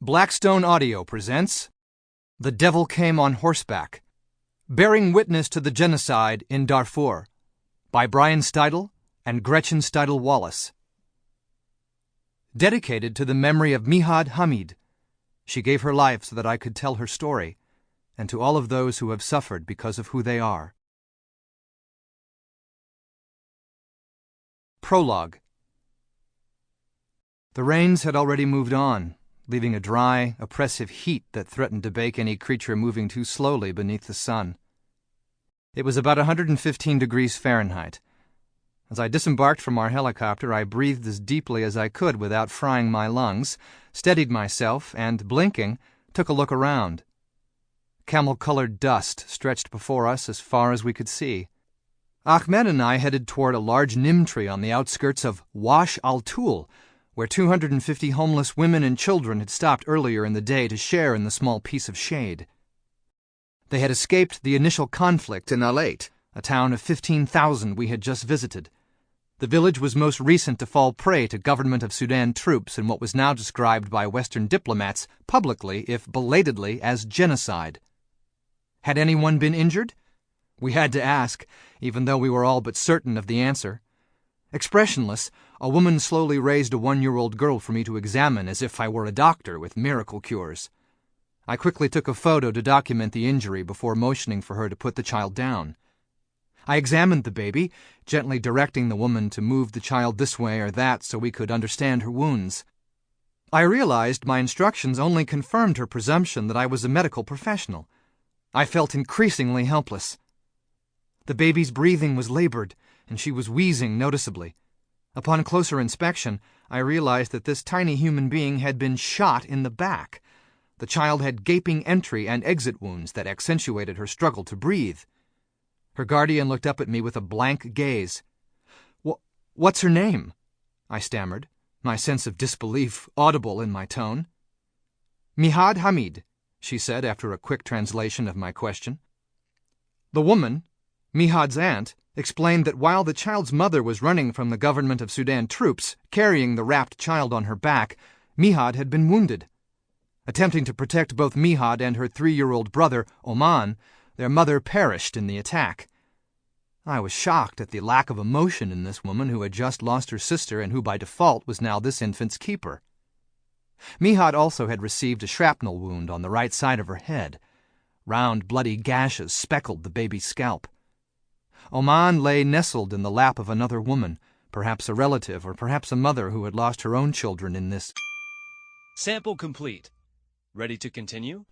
Blackstone Audio presents The Devil Came on Horseback, Bearing Witness to the Genocide in Darfur, by Brian Steidle and Gretchen Steidle Wallace. Dedicated to the memory of Mihad Hamid. She gave her life so that I could tell her story, and to all of those who have suffered because of who they are. Prologue. The rains had already moved on, leaving a dry, oppressive heat that threatened to bake any creature moving too slowly beneath the sun. It was about 115 degrees Fahrenheit. As I disembarked from our helicopter, I breathed as deeply as I could without frying my lungs, steadied myself, and, blinking, took a look around. Camel-colored dust stretched before us as far as we could see. Ahmed and I headed toward a large nim tree on the outskirts of Wash al-Tul, where 250 homeless women and children had stopped earlier in the day to share in the small piece of shade. They had escaped the initial conflict in Alet, a town of 15,000 we had just visited. The village was most recent to fall prey to government of Sudan troops in what was now described by Western diplomats publicly, if belatedly, as genocide. Had anyone been injured? We had to ask, even though we were all but certain of the answer. Expressionless, a woman slowly raised a 1-year-old girl for me to examine as if I were a doctor with miracle cures. I quickly took a photo to document the injury before motioning for her to put the child down. I examined the baby, gently directing the woman to move the child this way or that so we could understand her wounds. I realized my instructions only confirmed her presumption that I was a medical professional. I felt increasingly helpless. The baby's breathing was labored, and she was wheezing noticeably. Upon closer inspection, I realized that this tiny human being had been shot in the back. The child had gaping entry and exit wounds that accentuated her struggle to breathe. Her guardian looked up at me with a blank gaze. "What's her name?" I stammered, my sense of disbelief audible in my tone. "Mihad Hamid," she said after a quick translation of my question. The woman, Mihad's aunt, explained that while the child's mother was running from the government of Sudan troops, carrying the wrapped child on her back, Mihad had been wounded. Attempting to protect both Mihad and her 3-year-old brother, Oman, their mother perished in the attack. I was shocked at the lack of emotion in this woman who had just lost her sister and who by default was now this infant's keeper. Mihad also had received a shrapnel wound on the right side of her head. Round, bloody gashes speckled the baby's scalp. Oman lay nestled in the lap of another woman, perhaps a relative or perhaps a mother who had lost her own children in this. Sample complete. Ready to continue?